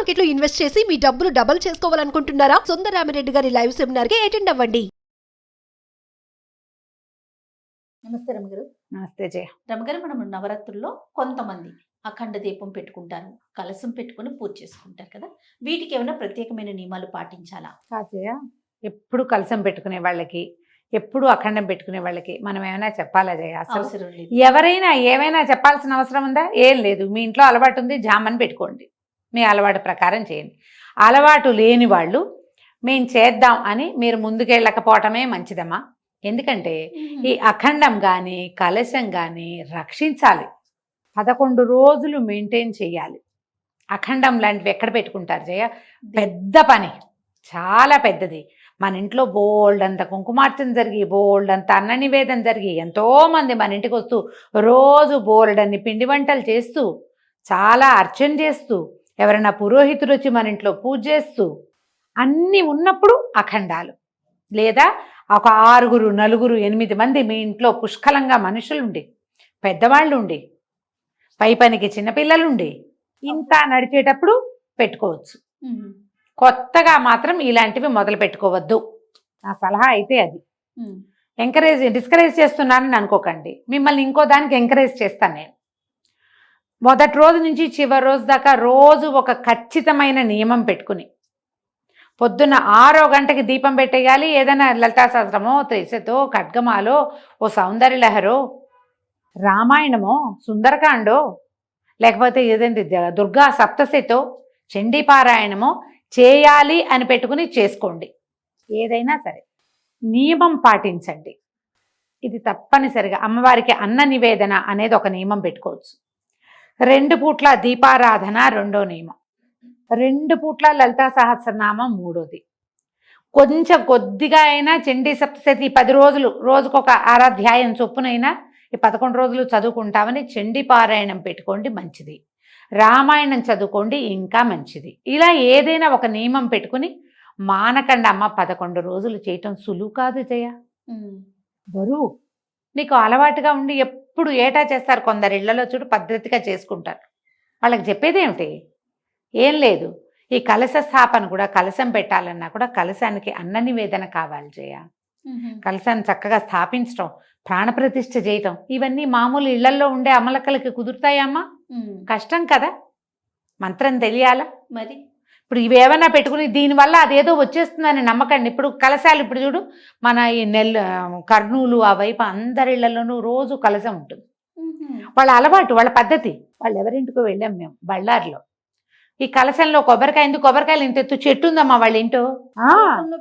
Market లో invest చేసి మీ డబ్బులు డబుల్ చేసుకోవాలనుకుంటున్నారా? సుందరరామిరెడ్డి గారి లైవ్ సెమినార్ కి అటెండ్ అవ్వండి. నమస్తే రమగారు. నమస్తే జయ. రమగారు, మనం నవరాత్రుల్లో కొంతమంది అఖండ దీపం పెట్టుకుంటారు, కలశం పెట్టుకుని పూజ చేసుకుంటారు కదా, వీటికి ఏమైనా ప్రత్యేకమైన నియమాలు పాటించాలా? జయ, ఎప్పుడు కలసం పెట్టుకునే వాళ్ళకి, ఎప్పుడు అఖండం పెట్టుకునే వాళ్ళకి మనం ఏమైనా చెప్పాలా జయ? అసలు అవసరం లేదు. ఎవరైనా ఏమైనా చెప్పాల్సిన అవసరం ఉందా? ఏం లేదు. మీ ఇంట్లో అలవాటు ఉంది, జామని పెట్టుకోండి, మీ అలవాటు ప్రకారం చేయండి. అలవాటు లేని వాళ్ళు మేము చేద్దాం అని మీరు ముందుకెళ్ళకపోవటమే మంచిదమ్మా. ఎందుకంటే ఈ అఖండం కానీ కలశం కానీ రక్షించాలి. 11 రోజులు మెయింటైన్ చేయాలి. అఖండం లాంటివి ఎక్కడ పెట్టుకుంటారు జయ? పెద్ద పని, చాలా పెద్దది. మన ఇంట్లో బోల్డ్ అంత కుంకుమార్చన జరిగి, బోల్డ్ అంత అన్న నివేదన జరిగి, ఎంతోమంది మన ఇంటికి వస్తూ రోజు బోల్డ్ అన్ని పిండి వంటలు చేస్తూ, చాలా అర్చన చేస్తూ, ఎవరైనా పురోహితుడు వచ్చి మన ఇంట్లో పూజ చేస్తూ అన్నీ ఉన్నప్పుడు అఖండాలు. లేదా ఒక 6, 4, 8 మంది మీ ఇంట్లో పుష్కలంగా మనుషులుండి, పెద్దవాళ్ళు ఉండి, పై పనికి చిన్నపిల్లలుండి ఇంత నడిచేటప్పుడు పెట్టుకోవచ్చు. కొత్తగా మాత్రం ఇలాంటివి మొదలు పెట్టుకోవద్దు. నా సలహా అయితే అది. డిస్కరేజ్ చేస్తున్నానని అనుకోకండి. మిమ్మల్ని ఇంకో దానికి ఎంకరేజ్ చేస్తాను నేను. మొదటి రోజు నుంచి చివరి రోజు దాకా రోజు ఒక ఖచ్చితమైన నియమం పెట్టుకుని, పొద్దున్న 6 గంటకి దీపం పెట్టేయాలి. ఏదైనా లలితా సహస్రమో, త్రిశతో, ఖడ్గమాలో, ఓ సౌందర్యలహరో, రామాయణమో, సుందరకాండో, లేకపోతే ఏదంటే దుర్గా సప్తశతో, చండీపారాయణమో చేయాలి అని పెట్టుకుని చేసుకోండి. ఏదైనా సరే నియమం పాటించండి. ఇది తప్పనిసరిగా. అమ్మవారికి అన్న నివేదన అనేది ఒక నియమం పెట్టుకోవచ్చు. 2 పూట్ల దీపారాధన రెండో నియమం. 2 పూట్ల లలితా సహస్రనామం మూడోది. కొంచెం కొద్దిగా అయినా చండీ సప్తశతి 10 రోజులు, రోజుకొక అధ్యాయం చొప్పునైనా ఈ 11 రోజులు చదువుకుంటామని చండీ పారాయణం పెట్టుకోండి, మంచిది. రామాయణం చదువుకోండి, ఇంకా మంచిది. ఇలా ఏదైనా ఒక నియమం పెట్టుకుని మానకండి అమ్మ. 11 రోజులు చేయటం సులువు కాదు జయ, బరువు. మీకు అలవాటుగా ఉండి ఎప్పుడు ఏటా చేస్తారు. కొందరు ఇళ్లలో చూడు పద్ధతిగా చేసుకుంటారు. వాళ్ళకి చెప్పేదేమిటి? ఏం లేదు. ఈ కలశ స్థాపన కూడా, కలశం పెట్టాలన్నా కూడా కలశానికి అన్న నివేదన కావాలి జయ. కలశాన్ని చక్కగా స్థాపించడం, ప్రాణప్రతిష్ఠ చేయటం, ఇవన్నీ మామూలు ఇళ్లలో ఉండే అమలకలకి కుదురుతాయమ్మా? కష్టం కదా. మంత్రం తెలియాలా మరి. ఇప్పుడు ఇవేమన్నా పెట్టుకుని దీనివల్ల అదేదో వచ్చేస్తుందని నమ్మకండి. ఇప్పుడు కలశాలు, ఇప్పుడు చూడు మన ఈ కర్నూలు ఆ వైపు అందరి ఇళ్లలోనూ రోజు కలశం ఉంటుంది. వాళ్ళ అలవాటు, వాళ్ళ పద్ధతి. వాళ్ళు ఎవరింటికో వెళ్ళాం మేము బళ్ళారిలో. ఈ కలశంలో కొబ్బరికాయ, ఎందుకు కొబ్బరికాయలు ఇంత ఎత్తు చెట్టు ఉందమ్మా వాళ్ళ ఇంటో.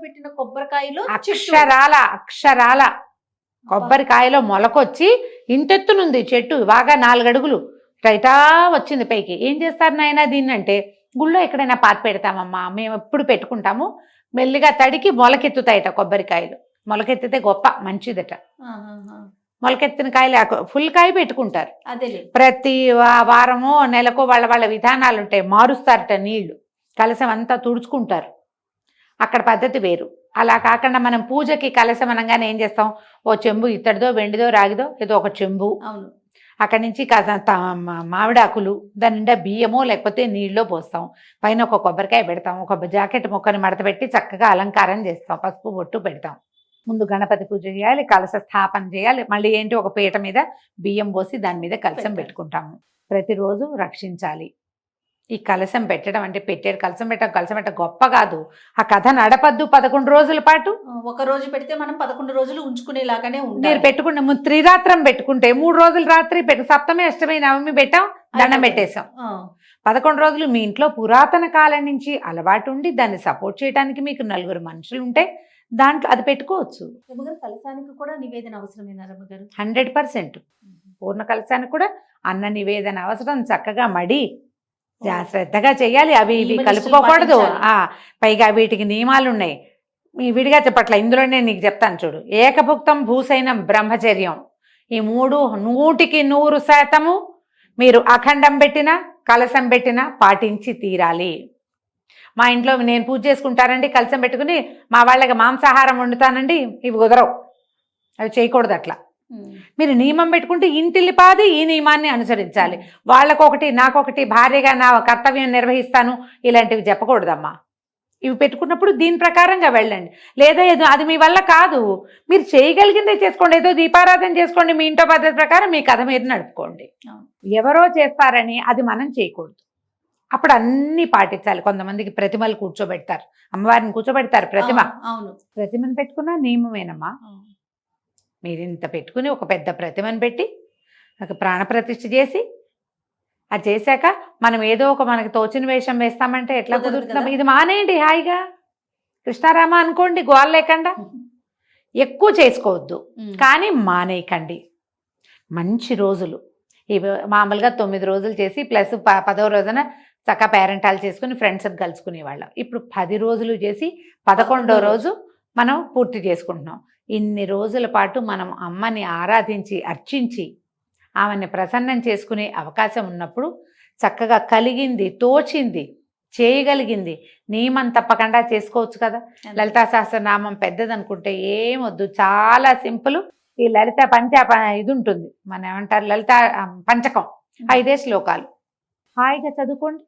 పెట్టిన కొబ్బరికాయలు అక్షరాల కొబ్బరికాయలో మొలకొచ్చి ఇంతెత్తునుంది చెట్టు, బాగా 4 అడుగులు రైటా వచ్చింది పైకి. ఏం చేస్తారు నాయన దీన్ని అంటే, గుళ్ళో ఎక్కడైనా పాతి పెడతామమ్మా, మేము ఎప్పుడు పెట్టుకుంటాము. మెల్లిగా తడికి మొలకెత్తుతాయట కొబ్బరికాయలు. మొలకెత్తితే గొప్ప, మంచిదట. మొలకెత్తిన కాయలు ఫుల్ కాయ పెట్టుకుంటారు. ప్రతి వారమో నెలకో వాళ్ళ విధానాలు ఉంటాయి. మారుస్తారట నీళ్లు, కలశం అంతా తుడుచుకుంటారు. అక్కడ పద్ధతి వేరు. అలా కాకుండా మనం పూజకి కలశం అనగానే ఏం చేస్తాం? ఓ చెంబు ఇత్తడిదో, వెండిదో, రాగిదో ఏదో ఒక చెంబు, అక్కడి నుంచి మామిడాకులు, దాని నిండా బియ్యమో లేకపోతే నీళ్ళలో పోస్తాం. పైన ఒక కొబ్బరికాయ పెడతాం, ఒక జాకెట్ మొక్కని మడత పెట్టి చక్కగా అలంకారం చేస్తాం, పసుపు బొట్టు పెడతాం. ముందు గణపతి పూజ చేయాలి, కలశ స్థాపన చేయాలి. మళ్ళీ ఏంటి, ఒక పీట మీద బియ్యం పోసి దాని మీద కలశం పెట్టుకుంటాము. ప్రతిరోజు రక్షించాలి. ఈ కలశం పెట్టడం అంటే పెట్టేది కలశం పెట్టడం గొప్ప కాదు. ఆ కథ నడపద్దు 11 రోజుల పాటు. ఒక రోజు పెడితే మనం 11 రోజులు ఉంచుకునేలాగానే మీరు పెట్టుకుంటే త్రిరాత్రం పెట్టుకుంటే 3 రోజులు రాత్రి సప్తమి, అష్టమి, నవమి పెట్టాం, దండం పెట్టేశాం. 11 రోజులు మీ ఇంట్లో పురాతన కాలం నుంచి అలవాటు ఉండి దాన్ని సపోర్ట్ చేయడానికి మీకు 4 మనుషులు ఉంటే దాంట్లో అది పెట్టుకోవచ్చు. కలశానికి కూడా నివేదన అవసరమేనా రమ్మగారు? 100%. పూర్ణ కలశానికి కూడా అన్న నివేదన అవసరం. చక్కగా మడి శ్రద్ధగా చెయ్యాలి. అవి ఇవి కలుపుకోకూడదు. పైగా వీటికి నియమాలు ఉన్నాయి. విడిగా చెప్పట్ల, ఇందులోనే నీకు చెప్తాను చూడు. ఏకభుక్తం భూసైనం బ్రహ్మచర్యం. ఈ 3 100% మీరు అఖండం పెట్టినా కలశం పెట్టినా పాటించి తీరాలి. మా ఇంట్లో నేను పూజ చేసుకుంటానండి, కలశం పెట్టుకుని మా వాళ్ళకి మాంసాహారం వండుతానండి, ఇవి కుదరవు. అవి చేయకూడదు. అట్లా మీరు నియమం పెట్టుకుంటే ఇంటిల్లిపాది ఈ నియమాన్ని అనుసరించాలి. వాళ్ళకొకటి నాకొకటి భార్యగా నా కర్తవ్యం నిర్వహిస్తాను ఇలాంటివి చెప్పకూడదమ్మా. ఇవి పెట్టుకున్నప్పుడు దీని ప్రకారంగా వెళ్ళండి. లేదా ఏదో అది మీ వల్ల కాదు, మీరు చేయగలిగిందే చేసుకోండి. ఏదో దీపారాధన చేసుకోండి, మీ ఇంట్లో పద్ధతి ప్రకారం మీ కథ మీరు నడుపుకోండి. ఎవరో చేస్తారని అది మనం చేయకూడదు. అప్పుడు అన్నీ పాటించాలి. కొంతమందికి ప్రతిమలు కూర్చోబెడతారు, అమ్మవారిని కూర్చోబెడతారు. ప్రతిమను పెట్టుకున్నా నియమమేనమ్మా. మీరు ఇంత పెట్టుకుని ఒక పెద్ద ప్రతిమను పెట్టి ఒక ప్రాణప్రతిష్ఠ చేసి అది చేశాక మనం ఏదో ఒక మనకి తోచిన వేషం వేస్తామంటే ఎట్లా కుదురుతున్నాం? ఇది మానేయండి హాయిగా, కృష్ణారామ అనుకోండి, గోల లేకుండా. ఎక్కువ చేసుకోవద్దు కానీ మానేయకండి. మంచి రోజులు ఇవి మామూలుగా 9 రోజులు చేసి ప్లస్ 10వ రోజున చక్కగా పేరెంటాలు చేసుకుని ఫ్రెండ్స్కి కలుసుకునేవాళ్ళం. ఇప్పుడు 10 రోజులు చేసి 11వ రోజు మనం పూర్తి చేసుకుంటున్నాం. ఇన్ని రోజుల పాటు మనం అమ్మని ఆరాధించి అర్చించి ఆమెని ప్రసన్నం చేసుకునే అవకాశం ఉన్నప్పుడు చక్కగా కలిగింది, తోచింది, చేయగలిగింది నియమం తప్పకుండా చేసుకోవచ్చు కదా. లలితా సహస్రనామం పెద్దదనుకుంటే ఏమొద్దు, చాలా సింపుల్. ఈ లలిత ఇది ఉంటుంది, మన ఏమంటారు లలిత పంచకం, 5 శ్లోకాలు హాయిగా చదువుకోండి.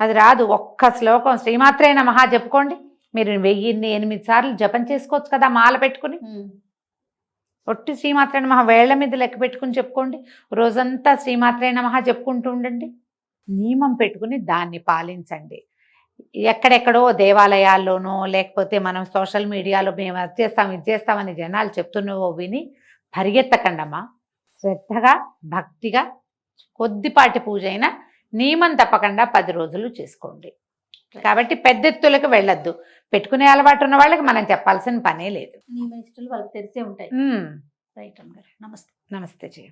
అది రాదు, ఒక్క శ్లోకం శ్రీమాత్రే నమః చెప్పుకోండి. మీరు 1008 సార్లు జపం చేసుకోవచ్చు కదా మాల పెట్టుకుని. ఒట్టి శ్రీమాత్రే నమః వేళ్ల మీద లెక్క పెట్టుకుని చెప్పుకోండి. రోజంతా శ్రీమాత్రే నమః చెప్పుకుంటూ ఉండండి. నియమం పెట్టుకుని దాన్ని పాలించండి. ఎక్కడెక్కడో దేవాలయాల్లోనో లేకపోతే మనం సోషల్ మీడియాలో మేము అది చేస్తాం ఇది చేస్తామని జనాలు చెప్తున్నవో విని పరిగెత్తకండమ్మా. శ్రద్ధగా భక్తిగా కొద్దిపాటి పూజ అయినా నియమం తప్పకుండా 10 రోజులు చేసుకోండి. కాబట్టి పెద్ద ఎత్తులకు వెళ్ళొద్దు. పెట్టుకునే అలవాటు ఉన్న వాళ్ళకి మనం చెప్పాల్సిన పనే లేదు. వాళ్ళకి తెలిసే ఉంటాయి. నమస్తే జయ.